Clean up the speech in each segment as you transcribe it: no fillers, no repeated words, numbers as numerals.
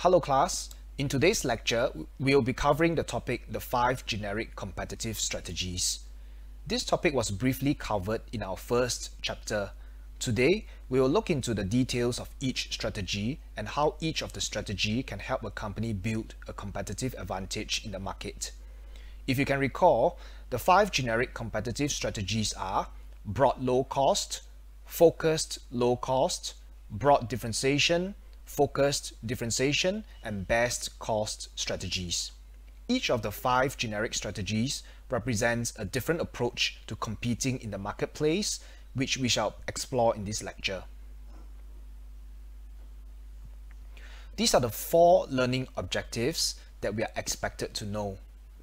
Hello class, in today's lecture, we will be covering the topic, the 5 generic competitive strategies. This topic was briefly covered in our first chapter. Today, we will look into the details of each strategy and how each of the strategy can help a company build a competitive advantage in the market. If you can recall, the 5 generic competitive strategies are broad low cost, focused low cost, broad differentiation, focused differentiation, and best cost strategies. Each of the 5 generic strategies represents a different approach to competing in the marketplace, which we shall explore in this lecture. These are the 4 learning objectives that we are expected to know.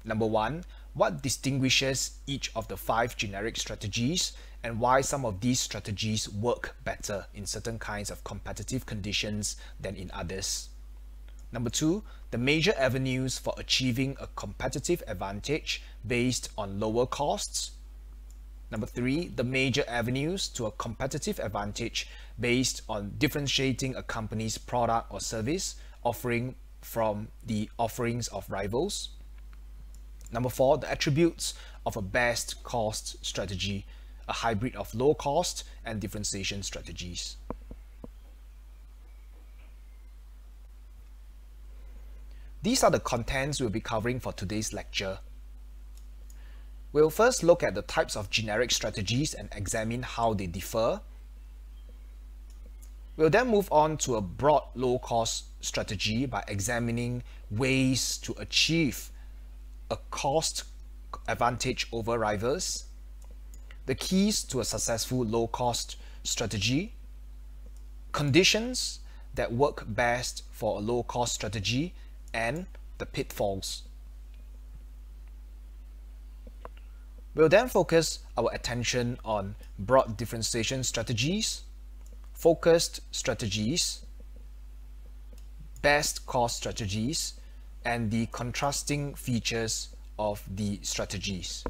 Number 1, what distinguishes each of the 5 generic strategies and why some of these strategies work better in certain kinds of competitive conditions than in others. Number 2, the major avenues for achieving a competitive advantage based on lower costs. Number 3, the major avenues to a competitive advantage based on differentiating a company's product or service offering from the offerings of rivals. Number 4, the attributes of a best cost strategy, a hybrid of low cost and differentiation strategies. These are the contents we'll be covering for today's lecture. We'll first look at the types of generic strategies and examine how they differ. We'll then move on to a broad low-cost strategy by examining ways to achieve a cost advantage over rivals, the keys to a successful low-cost strategy, conditions that work best for a low-cost strategy, and the pitfalls. We'll then focus our attention on broad differentiation strategies, focused strategies, best cost strategies, and the contrasting features of the strategies.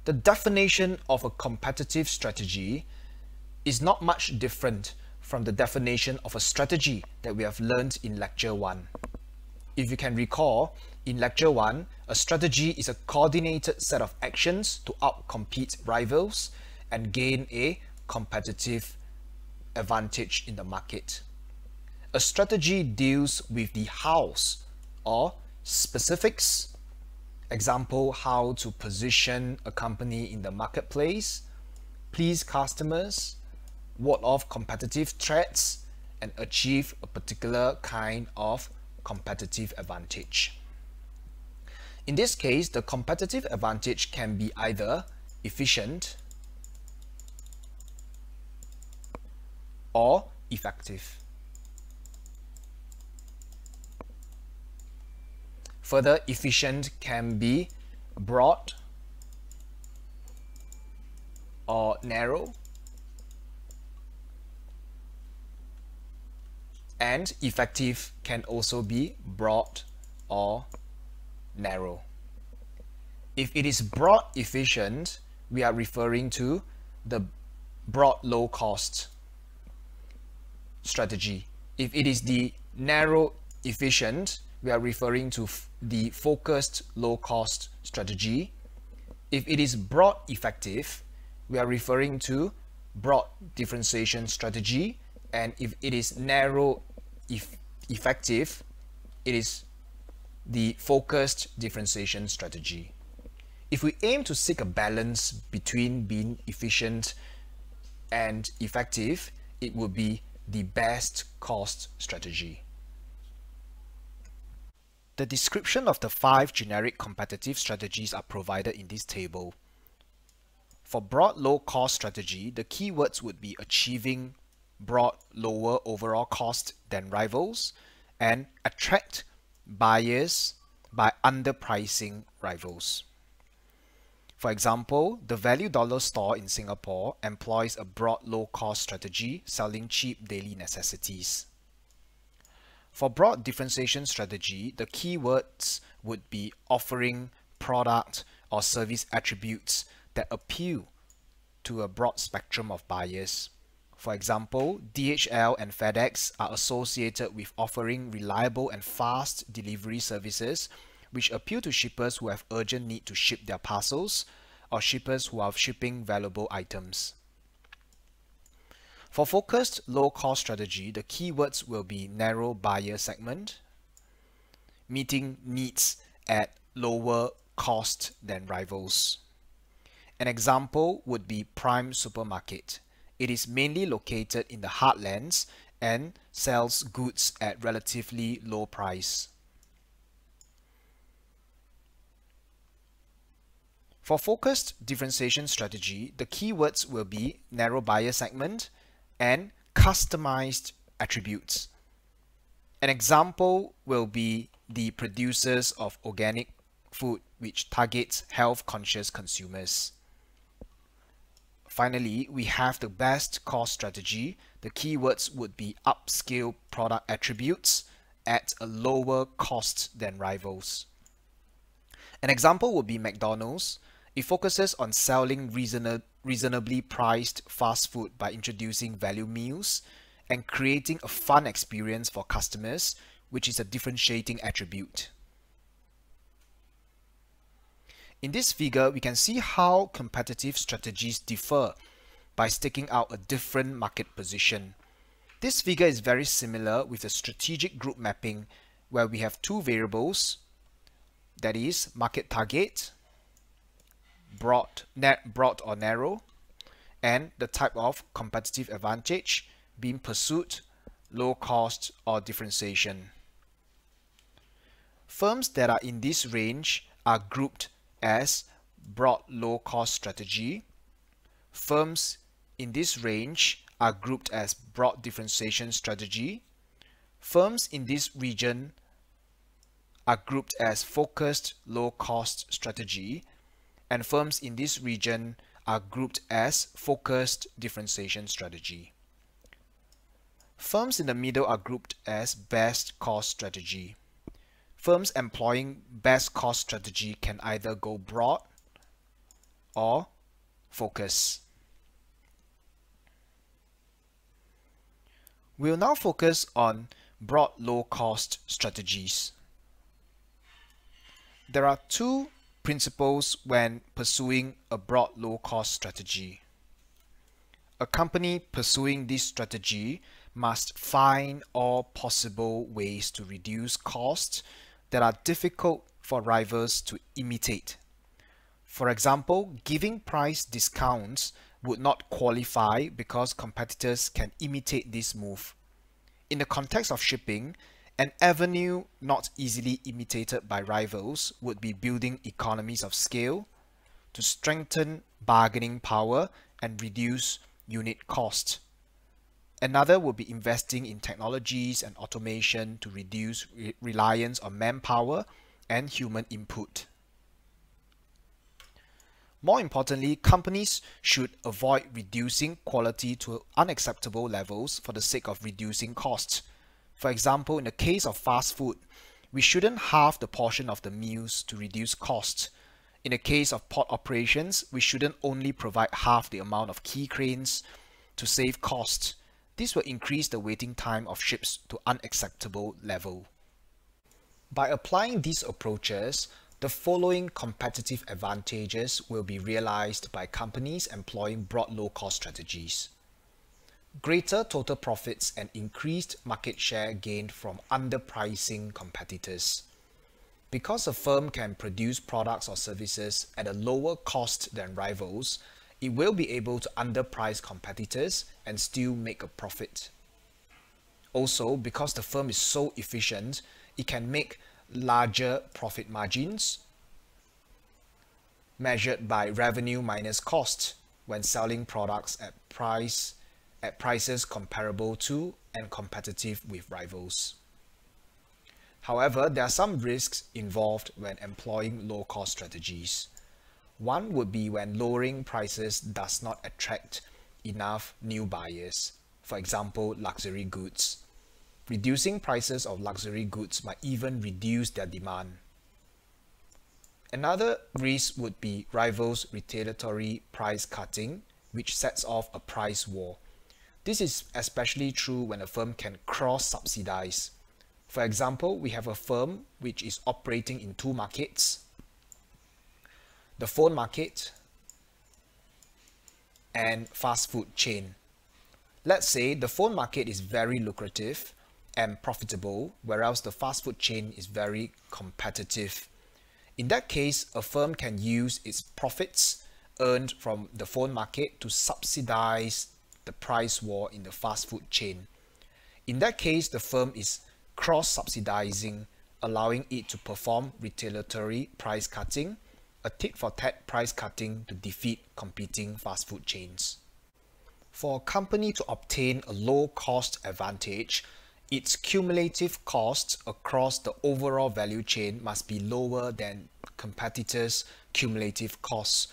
The definition of a competitive strategy is not much different from the definition of a strategy that we have learned in Lecture 1. If you can recall, in Lecture 1, a strategy is a coordinated set of actions to outcompete rivals and gain a competitive advantage in the market. A strategy deals with the hows or specifics, example, how to position a company in the marketplace, please customers, ward off competitive threats, and achieve a particular kind of competitive advantage. In this case, the competitive advantage can be either efficient or effective. Further, efficient can be broad or narrow, and effective can also be broad or narrow. If it is broad efficient, we are referring to the broad low cost strategy. If it is the narrow efficient, we are referring to the focused low cost strategy. If it is broad effective, we are referring to broad differentiation strategy. And if it is narrow effective, it is the focused differentiation strategy. If we aim to seek a balance between being efficient and effective, it would be the best cost strategy. The description of the 5 generic competitive strategies are provided in this table. For broad low cost strategy, the keywords would be achieving broad lower overall cost than rivals and attract buyers by underpricing rivals. For example, the Value Dollar store in Singapore employs a broad low cost strategy selling cheap daily necessities. For broad differentiation strategy, the keywords would be offering product or service attributes that appeal to a broad spectrum of buyers. For example, DHL and FedEx are associated with offering reliable and fast delivery services which appeal to shippers who have urgent need to ship their parcels or shippers who are shipping valuable items. For focused low-cost strategy, the keywords will be narrow buyer segment, meeting needs at lower cost than rivals. An example would be Prime Supermarket. It is mainly located in the heartlands and sells goods at relatively low price. For focused differentiation strategy, the keywords will be narrow buyer segment and customized attributes. An example will be the producers of organic food, which targets health-conscious consumers. Finally, we have the best cost strategy. The keywords would be upscale product attributes at a lower cost than rivals. An example would be McDonald's. It focuses on selling reasonably priced fast food by introducing value meals and creating a fun experience for customers, which is a differentiating attribute. In this figure, we can see how competitive strategies differ by sticking out a different market position. This figure is very similar with the strategic group mapping, where we have two variables, that is market target, broad or narrow, and the type of competitive advantage being pursued, low cost or differentiation. Firms that are in this range are grouped as broad low cost strategy. Firms in this range are grouped as broad differentiation strategy. Firms in this region are grouped as focused low cost strategy, and firms in this region are grouped as focused differentiation strategy. Firms in the middle are grouped as best cost strategy. Firms employing best cost strategy can either go broad or focus. We'll now focus on broad low cost strategies. There are two principles when pursuing a broad low cost strategy. A company pursuing this strategy must find all possible ways to reduce costs that are difficult for rivals to imitate. For example, giving price discounts would not qualify because competitors can imitate this move. In the context of shipping, an avenue not easily imitated by rivals would be building economies of scale to strengthen bargaining power and reduce unit cost. Another would be investing in technologies and automation to reduce reliance on manpower and human input. More importantly, companies should avoid reducing quality to unacceptable levels for the sake of reducing costs. For example, in the case of fast food, we shouldn't halve the portion of the meals to reduce costs. In the case of port operations, we shouldn't only provide half the amount of key cranes to save costs. This will increase the waiting time of ships to unacceptable level. By applying these approaches, the following competitive advantages will be realized by companies employing broad low-cost strategies. Greater total profits and increased market share gained from underpricing competitors. Because a firm can produce products or services at a lower cost than rivals, it will be able to underprice competitors and still make a profit. Also, because the firm is so efficient, it can make larger profit margins measured by revenue minus cost when selling products at prices comparable to and competitive with rivals. However, there are some risks involved when employing low-cost strategies. One would be when lowering prices does not attract enough new buyers, for example, luxury goods. Reducing prices of luxury goods might even reduce their demand. Another risk would be rivals' retaliatory price cutting, which sets off a price war. This is especially true when a firm can cross-subsidize. For example, we have a firm which is operating in two markets, the phone market and fast food chain. Let's say the phone market is very lucrative and profitable, whereas the fast food chain is very competitive. In that case, a firm can use its profits earned from the phone market to subsidize the price war in the fast food chain. In that case, the firm is cross-subsidizing, allowing it to perform retaliatory price cutting, a tit-for-tat price cutting to defeat competing fast food chains. For a company to obtain a low-cost advantage, its cumulative costs across the overall value chain must be lower than competitors' cumulative costs.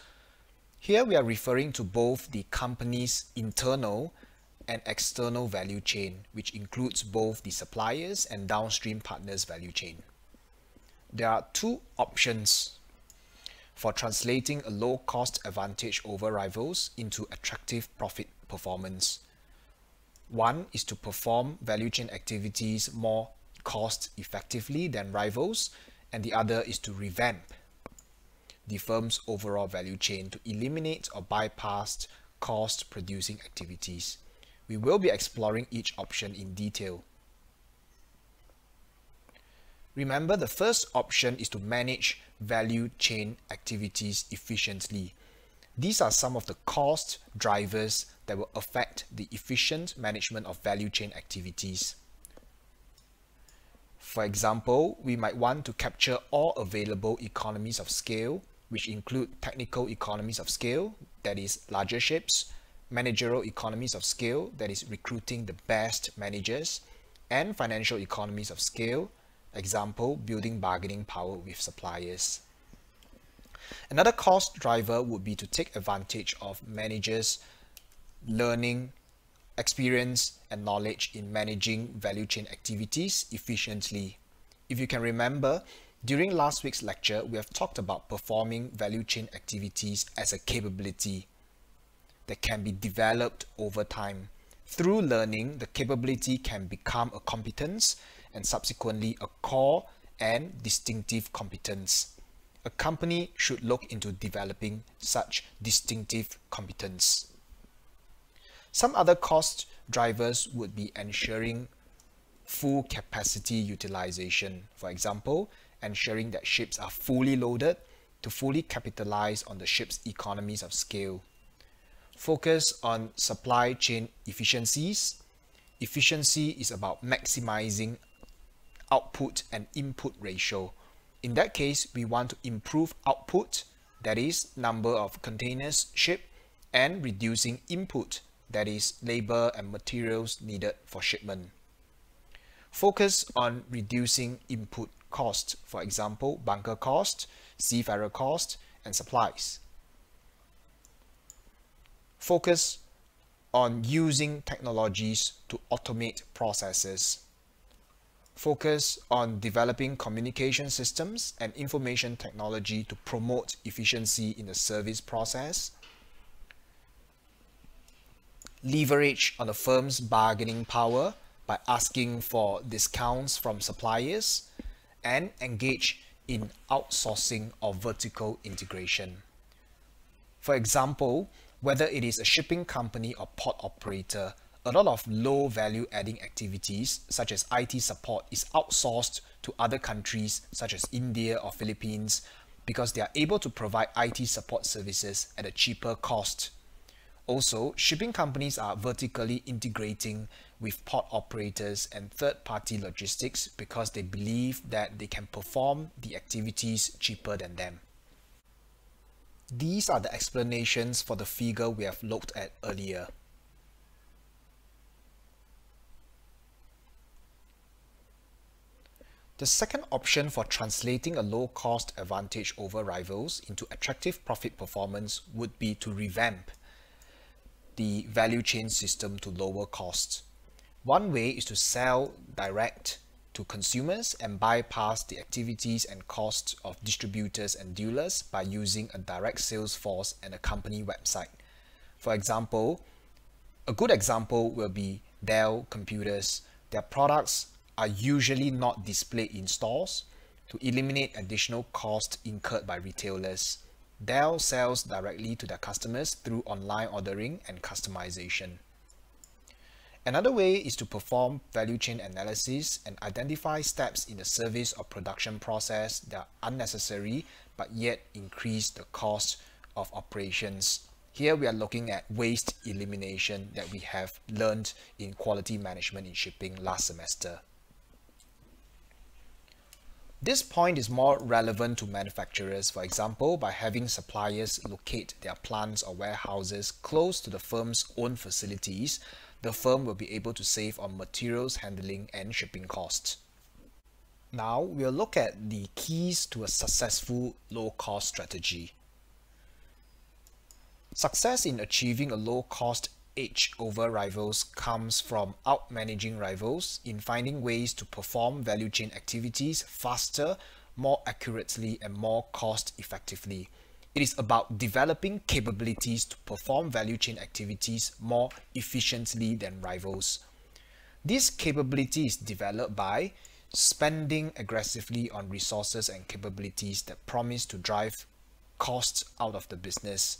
Here we are referring to both the company's internal and external value chain, which includes both the suppliers and downstream partners' value chain. There are two options for translating a low-cost advantage over rivals into attractive profit performance. One is to perform value chain activities more cost effectively than rivals, and the other is to revamp the firm's overall value chain to eliminate or bypass cost-producing activities. We will be exploring each option in detail. Remember, the first option is to manage value chain activities efficiently. These are some of the cost drivers that will affect the efficient management of value chain activities. For example, we might want to capture all available economies of scale, which include technical economies of scale, that is larger ships, managerial economies of scale, that is recruiting the best managers, and financial economies of scale, example, building bargaining power with suppliers. Another cost driver would be to take advantage of managers' learning, experience, and knowledge in managing value chain activities efficiently. If you can remember, during last week's lecture, we have talked about performing value chain activities as a capability that can be developed over time. Through learning, the capability can become a competence and subsequently a core and distinctive competence. A company should look into developing such distinctive competence. Some other cost drivers would be ensuring full capacity utilization. For example, ensuring that ships are fully loaded to fully capitalize on the ship's economies of scale. Focus on supply chain efficiencies. Efficiency is about maximizing output and input ratio. In that case, we want to improve output, that is, number of containers shipped, and reducing input, that is, labor and materials needed for shipment. Focus on reducing input cost, for example, bunker cost, seafarer cost, and supplies. Focus on using technologies to automate processes. Focus on developing communication systems and information technology to promote efficiency in the service process. Leverage on a firm's bargaining power by asking for discounts from suppliers, and engage in outsourcing or vertical integration. For example, whether it is a shipping company or port operator, a lot of low value adding activities such as IT support is outsourced to other countries such as India or Philippines because they are able to provide IT support services at a cheaper cost. Also, shipping companies are vertically integrating with port operators and third-party logistics because they believe that they can perform the activities cheaper than them. These are the explanations for the figure we have looked at earlier. The second option for translating a low-cost advantage over rivals into attractive profit performance would be to revamp the value chain system to lower costs. One way is to sell direct to consumers and bypass the activities and costs of distributors and dealers by using a direct sales force and a company website. For example, A good example will be Dell computers. Their products are usually not displayed in stores to eliminate additional costs incurred by retailers. Dell sells directly to their customers through online ordering and customization. Another way is to perform value chain analysis and identify steps in the service or production process that are unnecessary but yet increase the cost of operations. Here we are looking at waste elimination that we have learned in quality management in shipping last semester. This point is more relevant to manufacturers, for example, by having suppliers locate their plants or warehouses close to the firm's own facilities. The firm will be able to save on materials handling and shipping costs. Now we'll look at the keys to a successful low-cost strategy. Success in achieving a low-cost edge over rivals comes from out-managing rivals in finding ways to perform value chain activities faster, more accurately, and more cost-effectively. It is about developing capabilities to perform value chain activities more efficiently than rivals. This capability is developed by spending aggressively on resources and capabilities that promise to drive costs out of the business.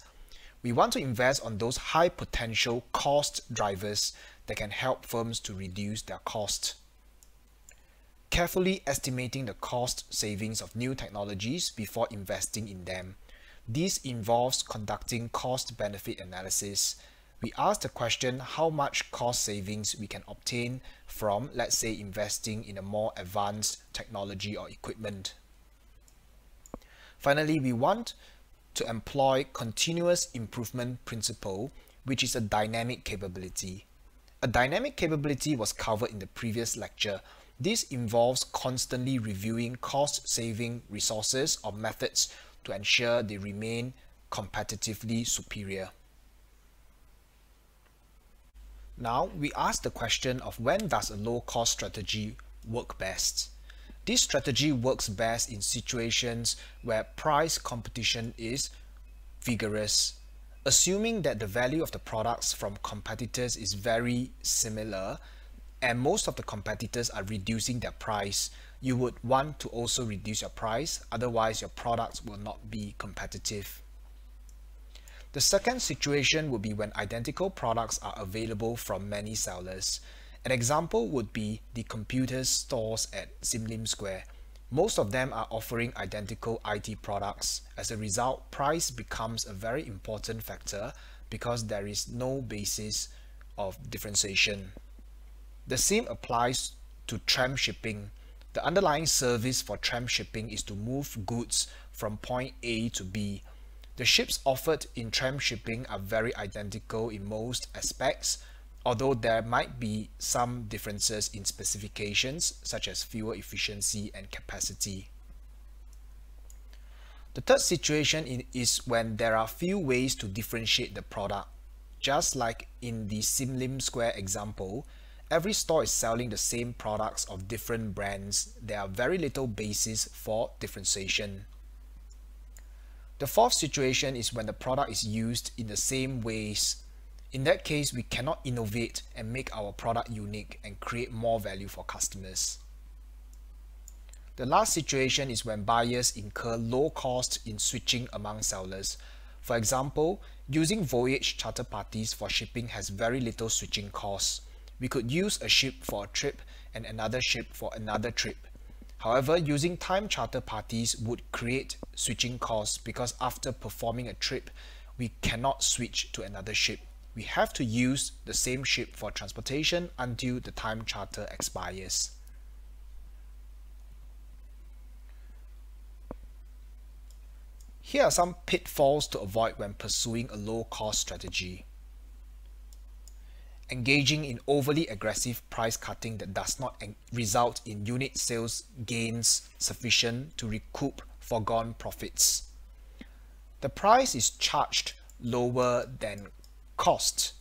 We want to invest on those high potential cost drivers that can help firms to reduce their costs. Carefully estimating the cost savings of new technologies before investing in them. This involves conducting cost-benefit analysis. We ask the question how much cost savings we can obtain from, let's say, investing in a more advanced technology or equipment. Finally, we want to employ continuous improvement principle, which is a dynamic capability. A dynamic capability was covered in the previous lecture. This involves constantly reviewing cost-saving resources or methods to ensure they remain competitively superior. Now, we ask the question of when does a low-cost strategy work best? This strategy works best in situations where price competition is vigorous. Assuming that the value of the products from competitors is very similar and most of the competitors are reducing their price, you would want to also reduce your price, otherwise your products will not be competitive. The second situation would be when identical products are available from many sellers. An example would be the computer stores at Sim Lim Square. Most of them are offering identical IT products. As a result, price becomes a very important factor because there is no basis of differentiation. The same applies to tram shipping. The underlying service for tram shipping is to move goods from point A to B. The ships offered in tram shipping are very identical in most aspects, although there might be some differences in specifications such as fuel efficiency and capacity. The third situation is when there are few ways to differentiate the product. Just like in the Sim Lim Square example, every store is selling the same products of different brands. There are very little basis for differentiation. The fourth situation is when the product is used in the same ways. In that case, we cannot innovate and make our product unique and create more value for customers. The last situation is when buyers incur low cost in switching among sellers. For example, using voyage charter parties for shipping has very little switching costs. We could use a ship for a trip and another ship for another trip. However, using time charter parties would create switching costs because after performing a trip, we cannot switch to another ship. We have to use the same ship for transportation until the time charter expires. Here are some pitfalls to avoid when pursuing a low-cost strategy. Engaging in overly aggressive price cutting that does not result in unit sales gains sufficient to recoup foregone profits. The price is charged lower than cost,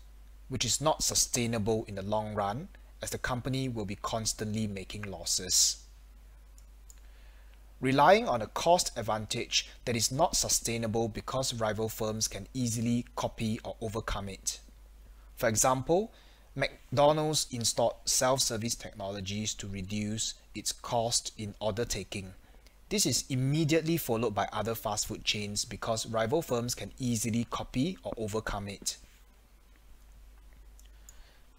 which is not sustainable in the long run, as the company will be constantly making losses. Relying on a cost advantage that is not sustainable because rival firms can easily copy or overcome it. For example, McDonald's installed self-service technologies to reduce its cost in order taking. This is immediately followed by other fast food chains because rival firms can easily copy or overcome it.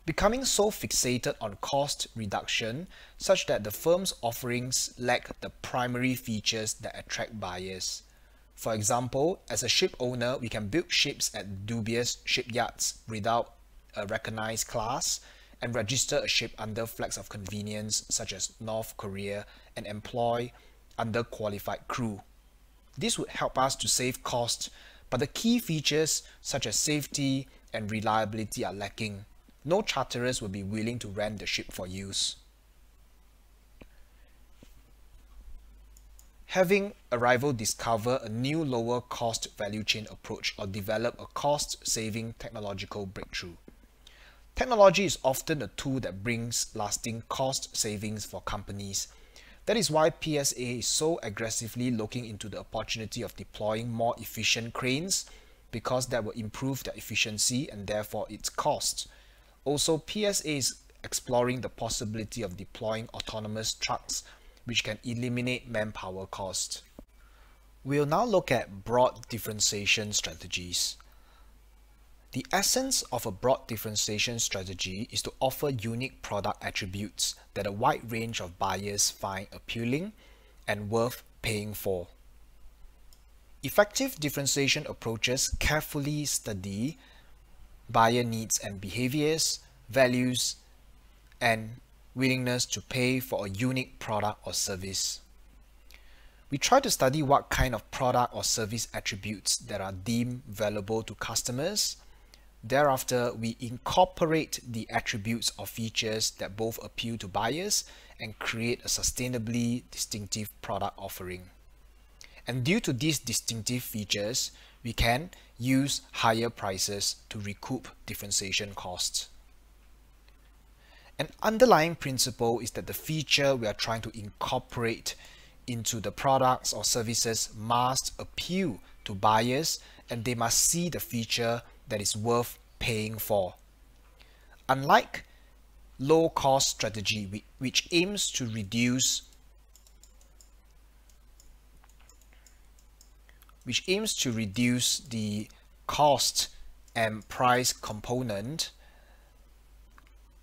Becoming so fixated on cost reduction such that the firm's offerings lack the primary features that attract buyers. For example, as a ship owner, we can build ships at dubious shipyards without a recognized class and register a ship under flags of convenience such as North Korea and employ underqualified crew. This would help us to save cost, but the key features such as safety and reliability are lacking. No charterers will be willing to rent the ship for use. Having a rival discover a new lower cost value chain approach or develop a cost-saving technological breakthrough. Technology is often a tool that brings lasting cost savings for companies. That is why PSA is so aggressively looking into the opportunity of deploying more efficient cranes because that will improve their efficiency and therefore its cost. Also, PSA is exploring the possibility of deploying autonomous trucks which can eliminate manpower cost. We'll now look at broad differentiation strategies. The essence of a broad differentiation strategy is to offer unique product attributes that a wide range of buyers find appealing and worth paying for. Effective differentiation approaches carefully study buyer needs and behaviors, values, and willingness to pay for a unique product or service. We try to study what kind of product or service attributes that are deemed valuable to customers. Thereafter, we incorporate the attributes or features that both appeal to buyers and create a sustainably distinctive product offering. And due to these distinctive features, we can use higher prices to recoup differentiation costs. An underlying principle is that the feature we are trying to incorporate into the products or services must appeal to buyers and they must see the feature that is worth paying for. Unlike low-cost strategy which aims to reduce the cost and price component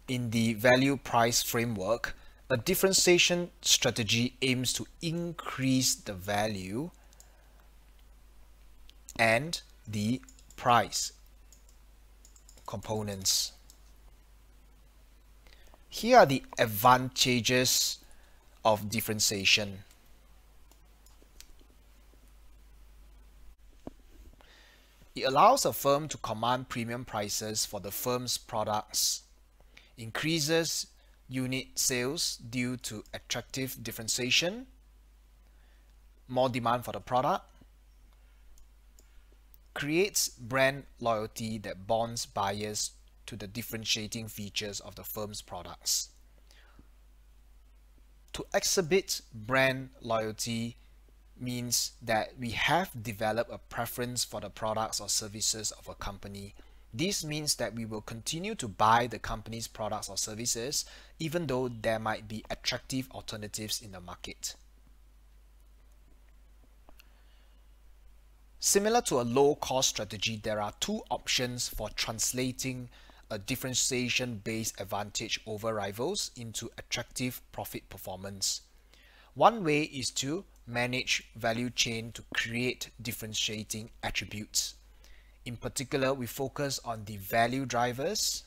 in the value price framework, a differentiation strategy aims to increase the value and the price components. Here are the advantages of differentiation. It allows a firm to command premium prices for the firm's products, increases unit sales due to attractive differentiation, more demand for the product, creates brand loyalty that bonds buyers to the differentiating features of the firm's products. To exhibit brand loyalty means that we have developed a preference for the products or services of a company. This means that we will continue to buy the company's products or services even though there might be attractive alternatives in the market. Similar to a low-cost strategy, there are two options for translating a differentiation-based advantage over rivals into attractive profit performance. One way is to manage value chain to create differentiating attributes. In particular, we focus on the value drivers,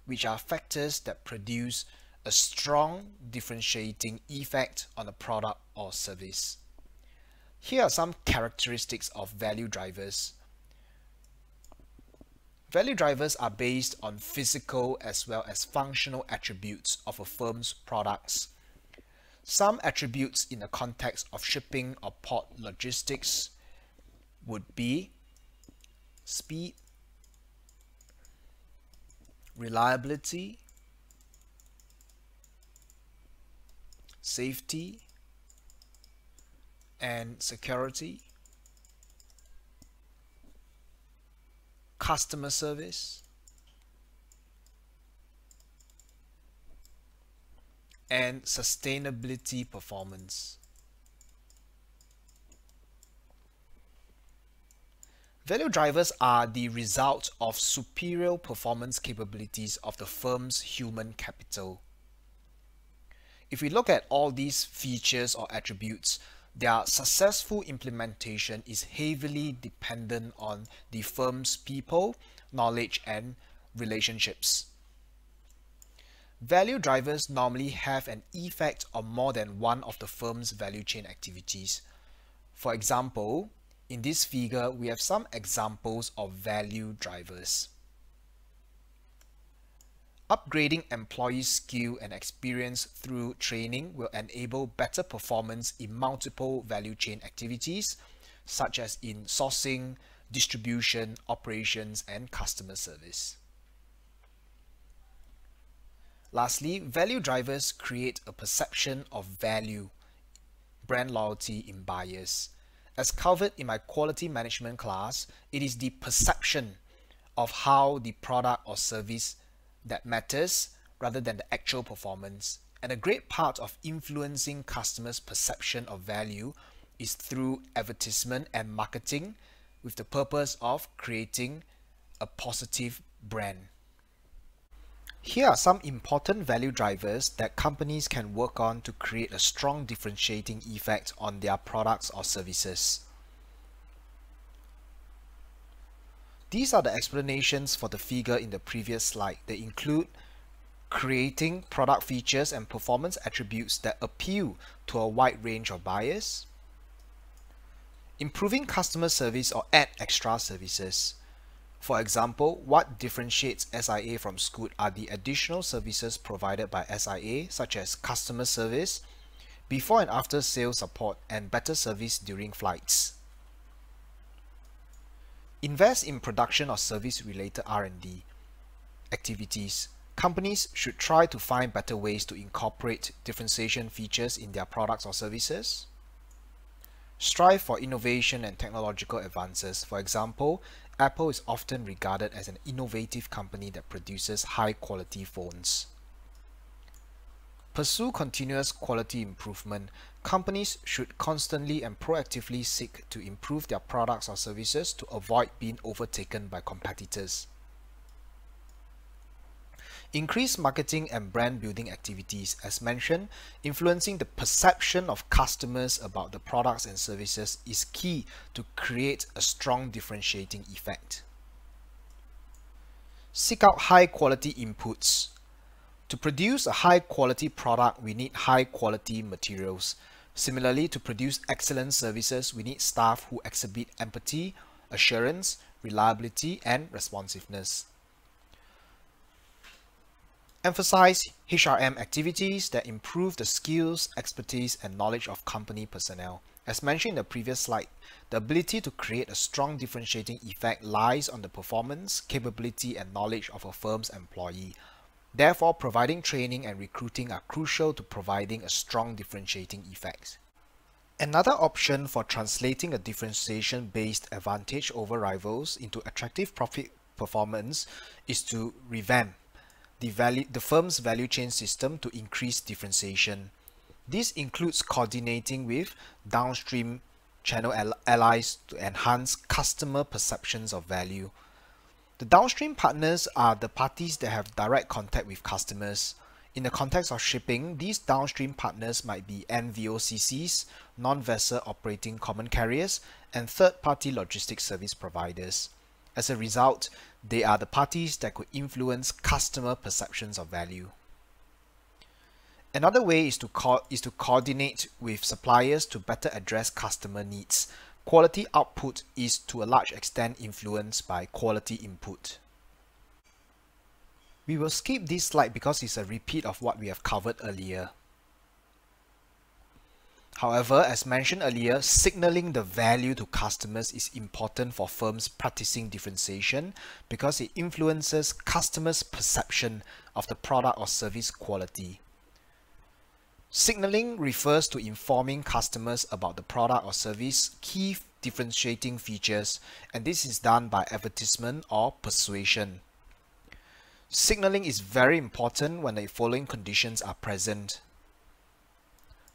which are factors that produce a strong differentiating effect on a product or service. Here are some characteristics of value drivers. Value drivers are based on physical as well as functional attributes of a firm's products. Some attributes in the context of shipping or port logistics would be speed, reliability, safety, and security, customer service, and sustainability performance. Value drivers are the result of superior performance capabilities of the firm's human capital. If we look at all these features or attributes, their successful implementation is heavily dependent on the firm's people, knowledge, and relationships. Value drivers normally have an effect on more than one of the firm's value chain activities. For example, in this figure, we have some examples of value drivers. Upgrading employee skill and experience through training will enable better performance in multiple value chain activities, such as in sourcing, distribution, operations, and customer service. Lastly, value drivers create a perception of value, brand loyalty in buyers. As covered in my quality management class, it is the perception of how the product or service that matters rather than the actual performance. And a great part of influencing customers' perception of value is through advertisement and marketing with the purpose of creating a positive brand. Here are some important value drivers that companies can work on to create a strong differentiating effect on their products or services. These are the explanations for the figure in the previous slide. They include creating product features and performance attributes that appeal to a wide range of buyers, improving customer service or add extra services. For example, what differentiates SIA from Scoot are the additional services provided by SIA, such as customer service, before and after sales support, and better service during flights. Invest in production or service-related R&D activities. Companies should try to find better ways to incorporate differentiation features in their products or services. Strive for innovation and technological advances. For example, Apple is often regarded as an innovative company that produces high-quality phones. Pursue continuous quality improvement. Companies should constantly and proactively seek to improve their products or services to avoid being overtaken by competitors. Increase marketing and brand building activities. As mentioned, influencing the perception of customers about the products and services is key to create a strong differentiating effect. Seek out high quality inputs. To produce a high quality product, we need high quality materials. Similarly, to produce excellent services, we need staff who exhibit empathy, assurance, reliability, and responsiveness. Emphasize HRM activities that improve the skills, expertise, and knowledge of company personnel. As mentioned in the previous slide, the ability to create a strong differentiating effect lies on the performance, capability, and knowledge of a firm's employee. Therefore, providing training and recruiting are crucial to providing a strong differentiating effect. Another option for translating a differentiation-based advantage over rivals into attractive profit performance is to revamp the firm's value chain system to increase differentiation. This includes coordinating with downstream channel allies to enhance customer perceptions of value. The downstream partners are the parties that have direct contact with customers. In the context of shipping, these downstream partners might be NVOCCs, non-vessel operating common carriers, and third-party logistics service providers. As a result, they are the parties that could influence customer perceptions of value. Another way is to coordinate with suppliers to better address customer needs. Quality output is to a large extent influenced by quality input. We will skip this slide because it's a repeat of what we have covered earlier. However, as mentioned earlier, signaling the value to customers is important for firms practicing differentiation because it influences customers' perception of the product or service quality. Signaling refers to informing customers about the product or service key differentiating features, and this is done by advertisement or persuasion. Signaling is very important when the following conditions are present.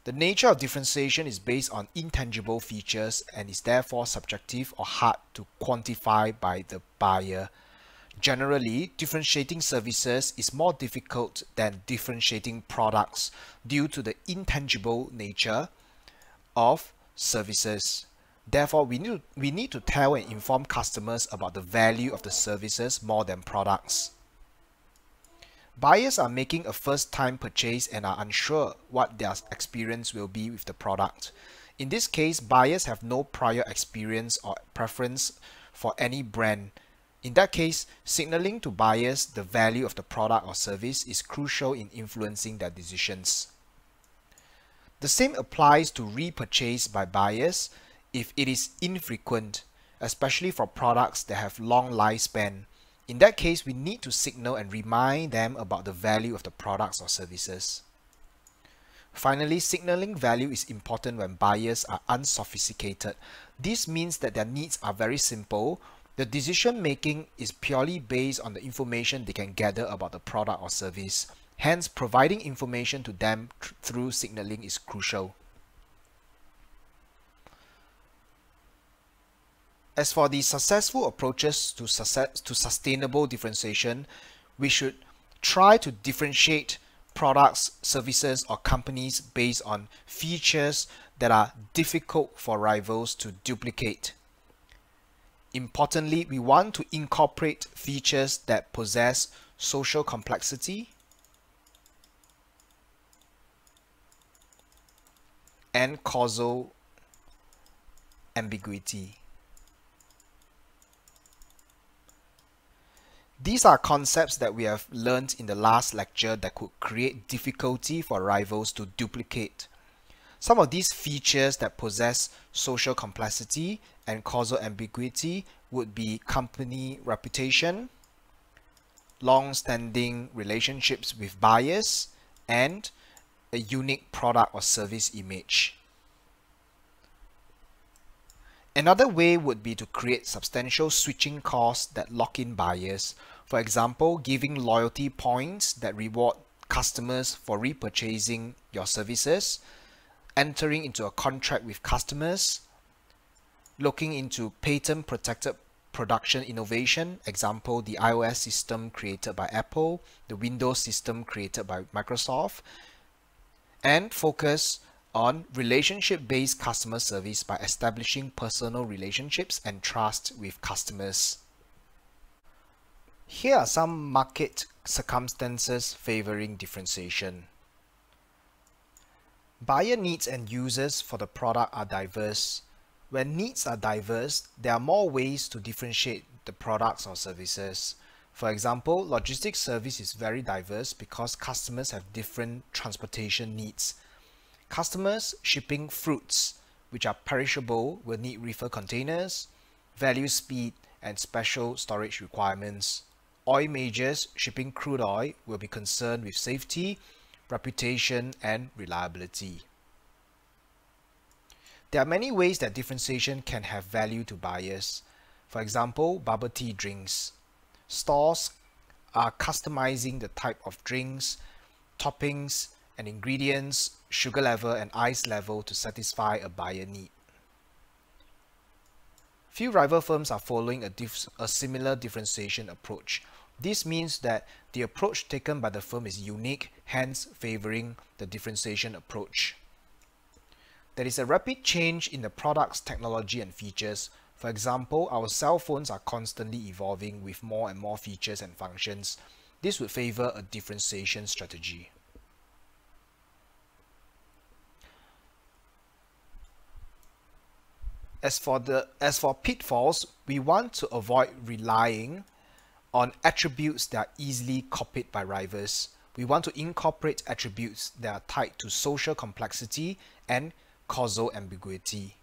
The nature of differentiation is based on intangible features and is therefore subjective or hard to quantify by the buyer. Generally, differentiating services is more difficult than differentiating products due to the intangible nature of services. Therefore, we need to tell and inform customers about the value of the services more than products. Buyers are making a first-time purchase and are unsure what their experience will be with the product. In this case, buyers have no prior experience or preference for any brand. In that case, signaling to buyers the value of the product or service is crucial in influencing their decisions. The same applies to repurchase by buyers if it is infrequent, especially for products that have long lifespan. In that case, we need to signal and remind them about the value of the products or services. Finally, signaling value is important when buyers are unsophisticated. This means that their needs are very simple. The decision making is purely based on the information they can gather about the product or service. Hence, providing information to them through signaling is crucial. As for the successful approaches to sustainable differentiation, we should try to differentiate products, services, or companies based on features that are difficult for rivals to duplicate. Importantly, we want to incorporate features that possess social complexity and causal ambiguity. These are concepts that we have learned in the last lecture that could create difficulty for rivals to duplicate. Some of these features that possess social complexity and causal ambiguity would be company reputation, long-standing relationships with buyers, and a unique product or service image. Another way would be to create substantial switching costs that lock in buyers. For example, giving loyalty points that reward customers for repurchasing your services, entering into a contract with customers, looking into patent-protected production innovation, example, the iOS system created by Apple, the Windows system created by Microsoft, and focus on relationship-based customer service by establishing personal relationships and trust with customers. Here are some market circumstances favoring differentiation. Buyer needs and uses for the product are diverse. When needs are diverse, there are more ways to differentiate the products or services. For example, logistics service is very diverse because customers have different transportation needs. Customers shipping fruits, which are perishable, will need reefer containers, value speed, and special storage requirements. Oil majors shipping crude oil will be concerned with safety, reputation, and reliability. There are many ways that differentiation can have value to buyers. For example, bubble tea drinks. Stores are customizing the type of drinks, toppings, and ingredients, sugar level, and ice level to satisfy a buyer need. Few rival firms are following a similar differentiation approach. This means that the approach taken by the firm is unique, hence favoring the differentiation approach. There is a rapid change in the product's technology and features. For example, our cell phones are constantly evolving with more and more features and functions. This would favor a differentiation strategy. As for pitfalls, we want to avoid relying on attributes that are easily copied by rivals. We want to incorporate attributes that are tied to social complexity and causal ambiguity.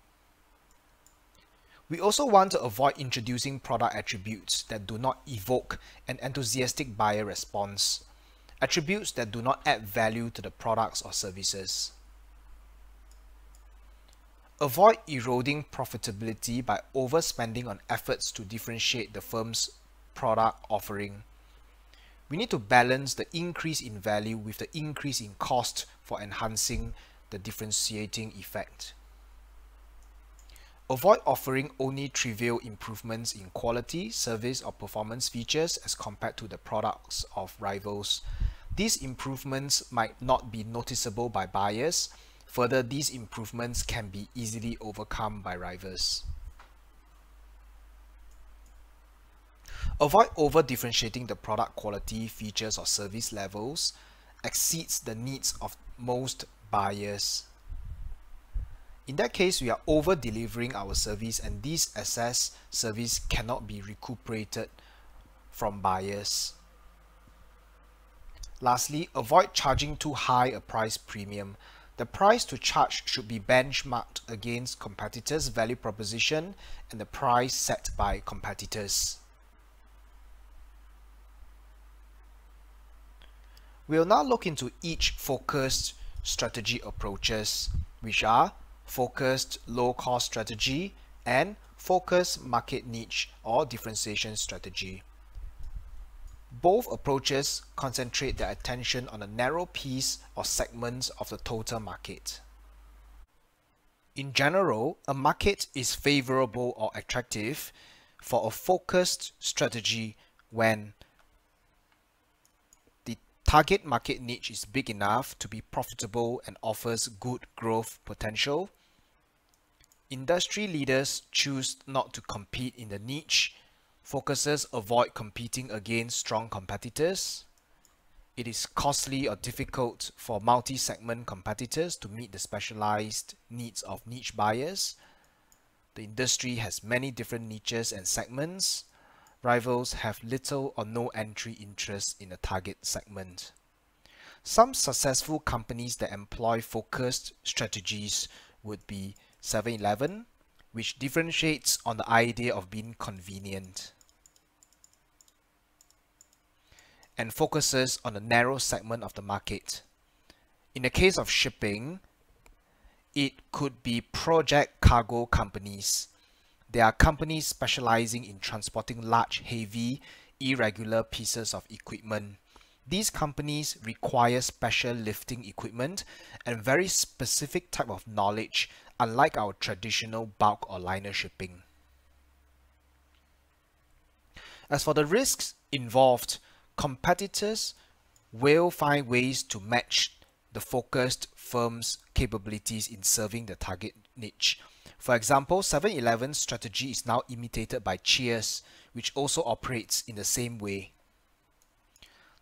We also want to avoid introducing product attributes that do not evoke an enthusiastic buyer response, attributes that do not add value to the products or services. Avoid eroding profitability by overspending on efforts to differentiate the firm's product offering. We need to balance the increase in value with the increase in cost for enhancing the differentiating effect. Avoid offering only trivial improvements in quality, service, or performance features as compared to the products of rivals. These improvements might not be noticeable by buyers. Further, these improvements can be easily overcome by rivals. Avoid over-differentiating the product quality, features, or service levels exceeds the needs of most buyers. In that case, we are over-delivering our service, and this excess service cannot be recuperated from buyers. Lastly, avoid charging too high a price premium. The price to charge should be benchmarked against competitors' value proposition and the price set by competitors. We'll now look into each focused strategy approaches, which are focused low-cost strategy and focused market niche or differentiation strategy. Both approaches concentrate their attention on a narrow piece or segments of the total market. In general, a market is favorable or attractive for a focused strategy when the target market niche is big enough to be profitable and offers good growth potential. Industry leaders choose not to compete in the niche. Focusers avoid competing against strong competitors. It is costly or difficult for multi-segment competitors to meet the specialized needs of niche buyers. The industry has many different niches and segments. Rivals have little or no entry interest in a target segment. Some successful companies that employ focused strategies would be 7-Eleven, which differentiates on the idea of being convenient and focuses on a narrow segment of the market. In the case of shipping, it could be project cargo companies. They are companies specializing in transporting large, heavy, irregular pieces of equipment. These companies require special lifting equipment and very specific type of knowledge, unlike our traditional bulk or liner shipping. As for the risks involved, competitors will find ways to match the focused firm's capabilities in serving the target niche. For example, 7-Eleven's strategy is now imitated by Cheers, which also operates in the same way.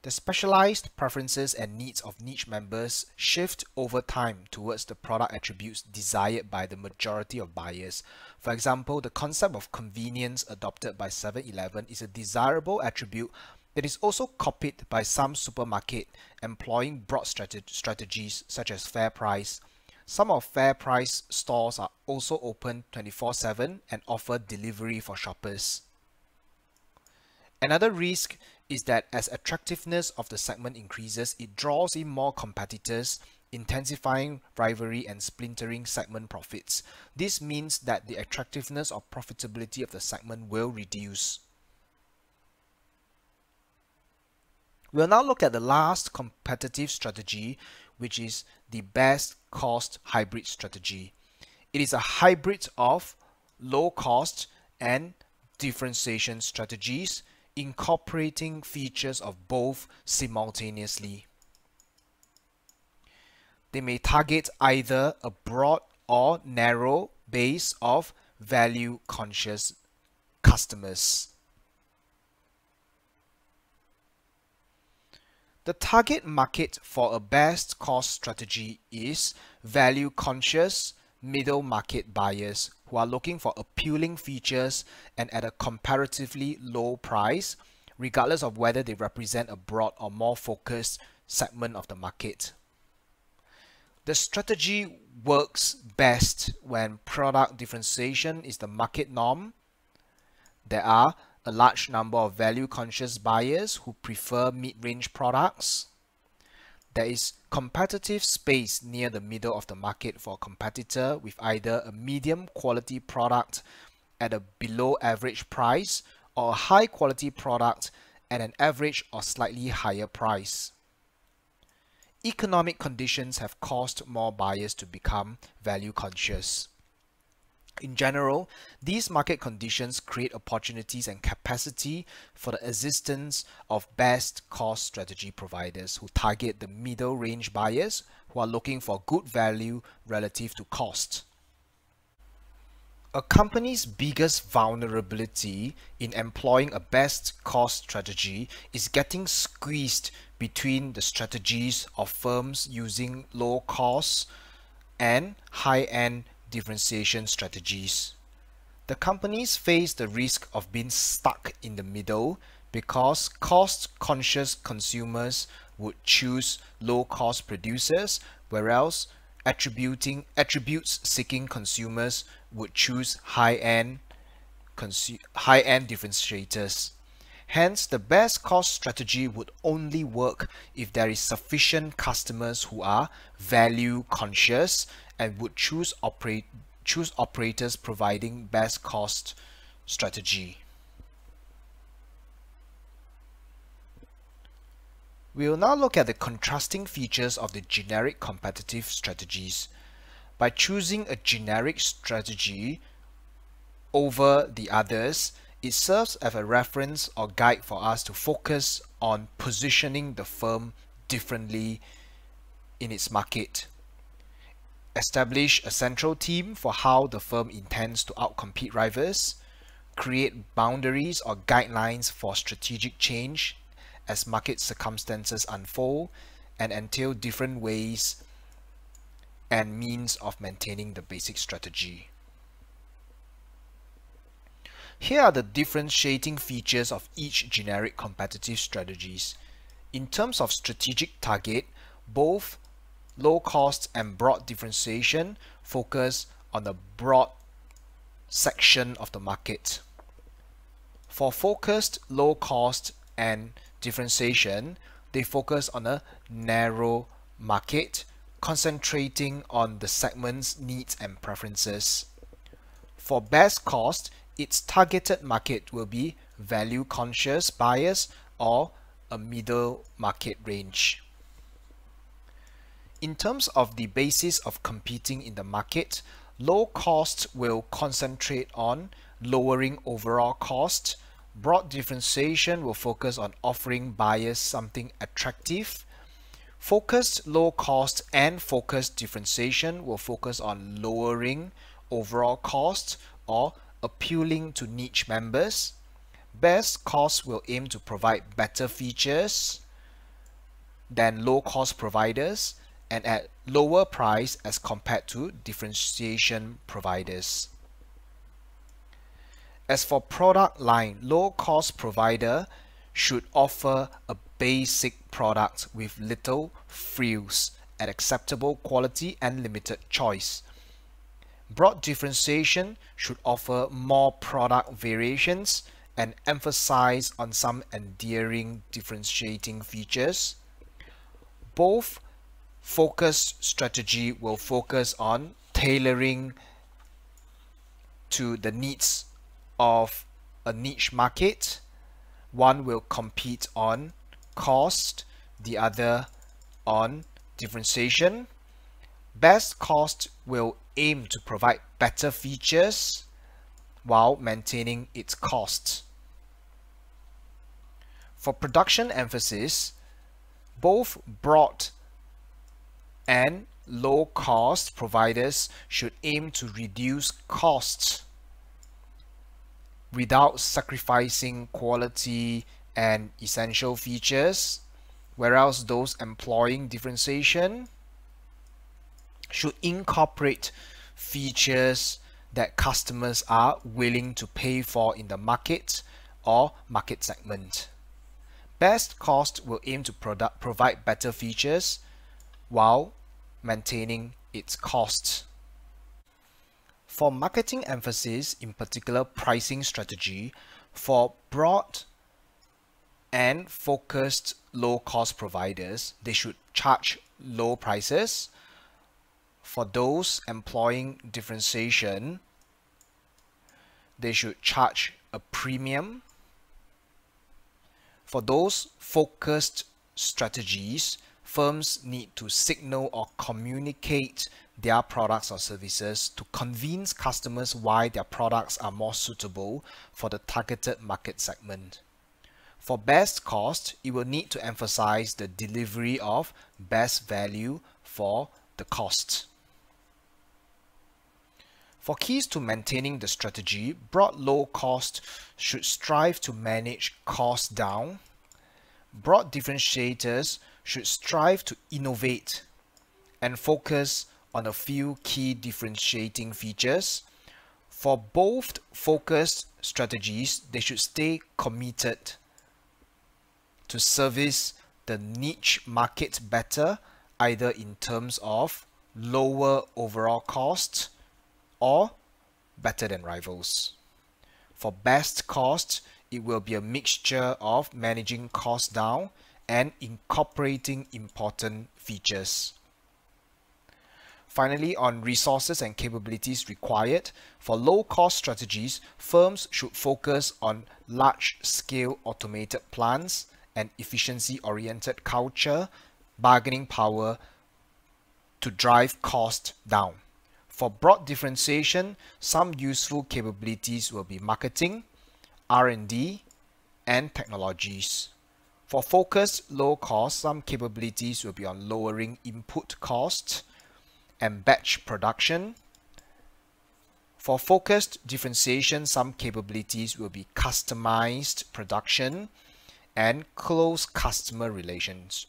The specialized preferences and needs of niche members shift over time towards the product attributes desired by the majority of buyers. For example, the concept of convenience adopted by 7-Eleven is a desirable attribute that is also copied by some supermarket employing broad strategies such as fair price. Some of fair price stores are also open 24/7 and offer delivery for shoppers. Another risk is that as attractiveness of the segment increases, it draws in more competitors, intensifying rivalry and splintering segment profits. This means that the attractiveness or profitability of the segment will reduce. We'll now look at the last competitive strategy, which is the best cost hybrid strategy. It is a hybrid of low cost and differentiation strategies, incorporating features of both simultaneously. They may target either a broad or narrow base of value-conscious customers. The target market for a best cost strategy is value-conscious middle market buyers who are looking for appealing features and at a comparatively low price, regardless of whether they represent a broad or more focused segment of the market. The strategy works best when product differentiation is the market norm. There are a large number of value-conscious buyers who prefer mid-range products. There is competitive space near the middle of the market for a competitor with either a medium quality product at a below average price or a high quality product at an average or slightly higher price. economic conditions have caused more buyers to become value conscious. In general, these market conditions create opportunities and capacity for the existence of best cost strategy providers who target the middle range buyers who are looking for good value relative to cost. A company's biggest vulnerability in employing a best cost strategy is getting squeezed between the strategies of firms using low cost and high-end differentiation strategies. The companies face the risk of being stuck in the middle because cost-conscious consumers would choose low-cost producers, whereas attributes-seeking consumers would choose high-end differentiators. Hence, the best cost strategy would only work if there is sufficient customers who are value conscious and would choose operators providing best cost strategy. We will now look at the contrasting features of the generic competitive strategies. By choosing a generic strategy over the others, it serves as a reference or guide for us to focus on positioning the firm differently in its market. Establish a central theme for how the firm intends to outcompete rivals. Create boundaries or guidelines for strategic change as market circumstances unfold and entail different ways and means of maintaining the basic strategy. Here are the differentiating features of each generic competitive strategies. In terms of strategic target, both low cost and broad differentiation focus on a broad section of the market. For focused low cost and differentiation, they focus on a narrow market, concentrating on the segment's needs and preferences. For best cost, its targeted market will be value conscious buyers or a middle market range. In terms of the basis of competing in the market, low cost will concentrate on lowering overall cost. Broad differentiation will focus on offering buyers something attractive. Focused low cost and focused differentiation will focus on lowering overall cost or appealing to niche members. Best cost will aim to provide better features than low cost providers and at lower price as compared to differentiation providers. As for product line, low cost provider should offer a basic product with little frills at acceptable quality and limited choice. Broad differentiation should offer more product variations and emphasize on some endearing differentiating features. Both focused strategy will focus on tailoring to the needs of a niche market. One will compete on cost, the other on differentiation. Best cost will aim to provide better features while maintaining its costs. For production emphasis, both broad and low cost providers should aim to reduce costs without sacrificing quality and essential features, whereas those employing differentiation should incorporate features that customers are willing to pay for in the market or market segment. Best cost will aim to provide better features while maintaining its costs. For marketing emphasis, in particular pricing strategy, for broad and focused low-cost providers, they should charge low prices. For those employing differentiation, they should charge a premium. For those focused strategies, firms need to signal or communicate their products or services to convince customers why their products are more suitable for the targeted market segment. For best cost, it will need to emphasize the delivery of best value for the cost. For keys to maintaining the strategy, broad low cost should strive to manage costs down. Broad differentiators should strive to innovate and focus on a few key differentiating features. For both focused strategies, they should stay committed to service the niche market better, either in terms of lower overall cost or better than rivals. For best cost, it will be a mixture of managing costs down and incorporating important features. Finally, on resources and capabilities required, for low-cost strategies, firms should focus on large-scale automated plants and efficiency-oriented culture, bargaining power to drive cost down. For broad differentiation, some useful capabilities will be marketing, R&D, and technologies. For focused low cost, some capabilities will be on lowering input costs and batch production. For focused differentiation, some capabilities will be customized production and close customer relations.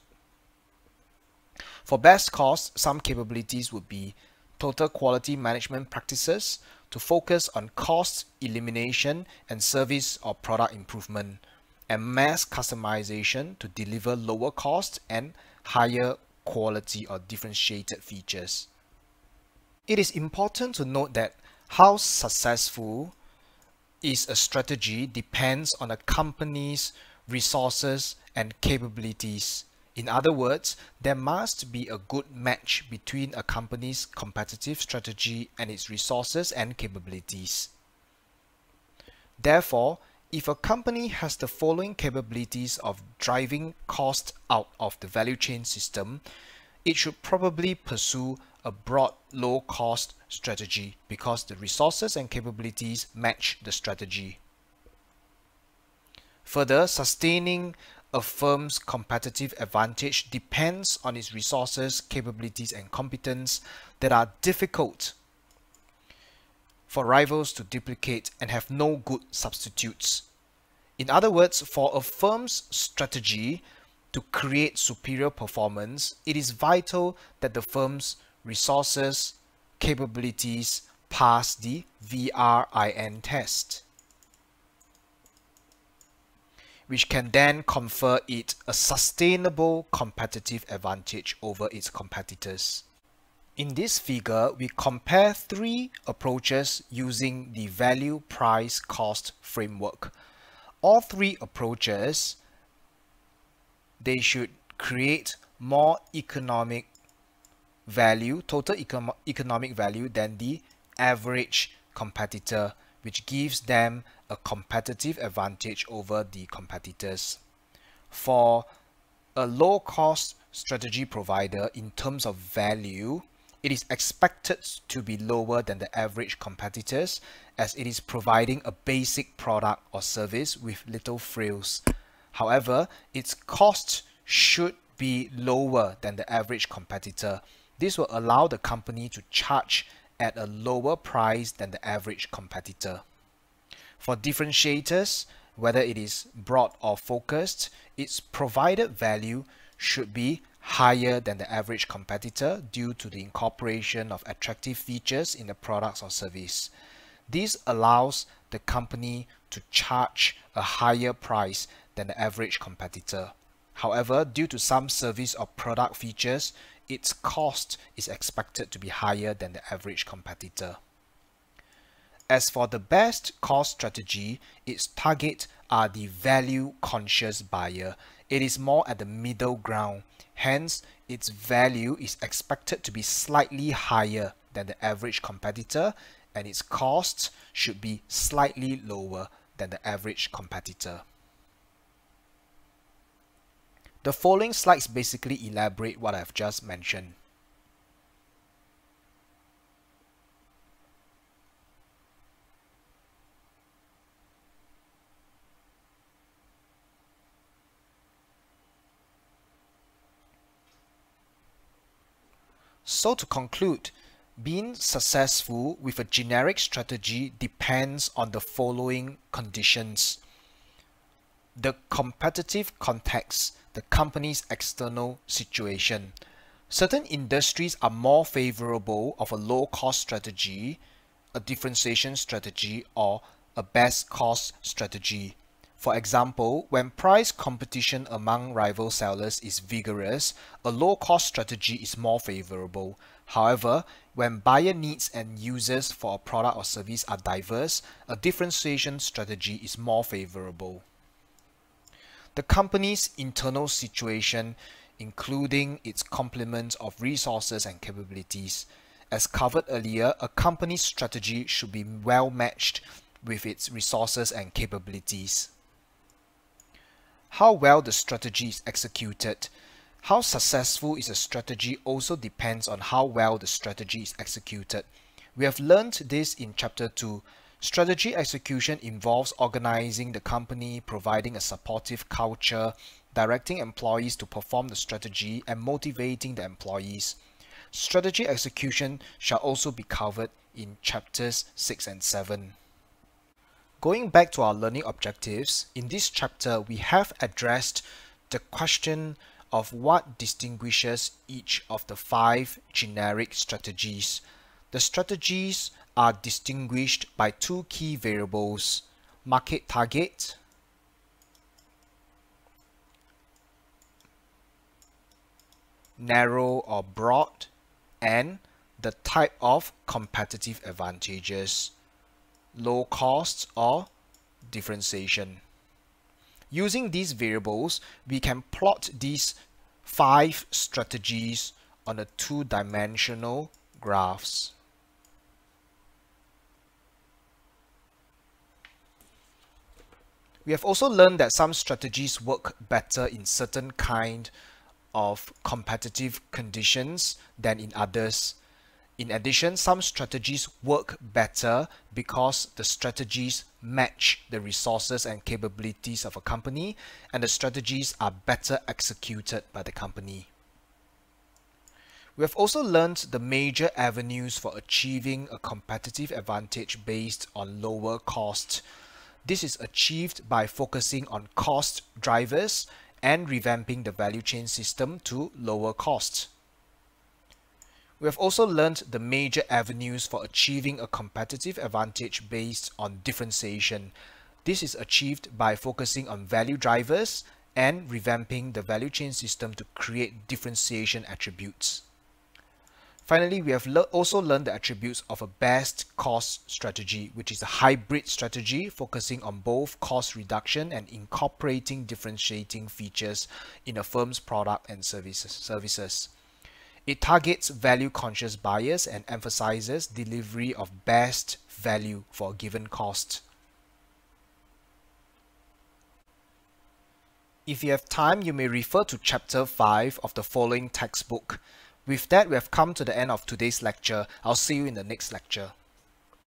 For best cost, some capabilities would be total quality management practices to focus on cost elimination and service or product improvement, and mass customization to deliver lower cost and higher quality or differentiated features. It is important to note that how successful is a strategy depends on a company's resources and capabilities. In other words, there must be a good match between a company's competitive strategy and its resources and capabilities. Therefore, if a company has the following capabilities of driving cost out of the value chain system, it should probably pursue a broad low-cost strategy because the resources and capabilities match the strategy. Further, sustaining a firm's competitive advantage depends on its resources, capabilities, and competence that are difficult for rivals to duplicate and have no good substitutes. In other words, for a firm's strategy to create superior performance, it is vital that the firm's resources, capabilities pass the VRIN test, which can then confer it a sustainable competitive advantage over its competitors. In this figure, we compare three approaches using the value price cost framework. All three approaches, they should create more economic value, total economic value than the average competitor, which gives them a competitive advantage over the competitors. For a low-cost strategy provider, in terms of value, it is expected to be lower than the average competitors as it is providing a basic product or service with little frills. However, its cost should be lower than the average competitor. This will allow the company to charge at a lower price than the average competitor. For differentiators, whether it is broad or focused, its provided value should be higher than the average competitor due to the incorporation of attractive features in the products or service. This allows the company to charge a higher price than the average competitor. However, due to some service or product features, its cost is expected to be higher than the average competitor. As for the best cost strategy, its target are the value-conscious buyer. It is more at the middle ground. Hence, its value is expected to be slightly higher than the average competitor, and its costs should be slightly lower than the average competitor. The following slides basically elaborate what I've just mentioned. So to conclude, being successful with a generic strategy depends on the following conditions: the competitive context, the company's external situation. Certain industries are more favorable of a low-cost strategy, a differentiation strategy, or a best cost strategy. For example, when price competition among rival sellers is vigorous, a low-cost strategy is more favorable. However, when buyer needs and users for a product or service are diverse, a differentiation strategy is more favorable. The company's internal situation, including its complement of resources and capabilities. As covered earlier, a company's strategy should be well matched with its resources and capabilities. How well the strategy is executed. How successful is a strategy also depends on how well the strategy is executed. We have learned this in Chapter 2. Strategy execution involves organizing the company, providing a supportive culture, directing employees to perform the strategy, and motivating the employees. Strategy execution shall also be covered in Chapters 6 and 7. Going back to our learning objectives, in this chapter we have addressed the question of what distinguishes each of the 5 generic strategies. The strategies are distinguished by 2 key variables: market target narrow or broad, and the type of competitive advantages, low cost or differentiation. Using these variables, we can plot these 5 strategies on a 2-dimensional graphs. We have also learned that some strategies work better in certain kind of competitive conditions than in others. In addition, some strategies work better because the strategies match the resources and capabilities of a company, and the strategies are better executed by the company. We have also learned the major avenues for achieving a competitive advantage based on lower cost. This is achieved by focusing on cost drivers and revamping the value chain system to lower costs. We have also learned the major avenues for achieving a competitive advantage based on differentiation. This is achieved by focusing on value drivers and revamping the value chain system to create differentiation attributes. Finally, we have also learned the attributes of a best cost strategy, which is a hybrid strategy focusing on both cost reduction and incorporating differentiating features in a firm's product and services. It targets value-conscious buyers and emphasizes delivery of best value for a given cost. If you have time, you may refer to Chapter 5 of the following textbook. With that, we have come to the end of today's lecture. I'll see you in the next lecture.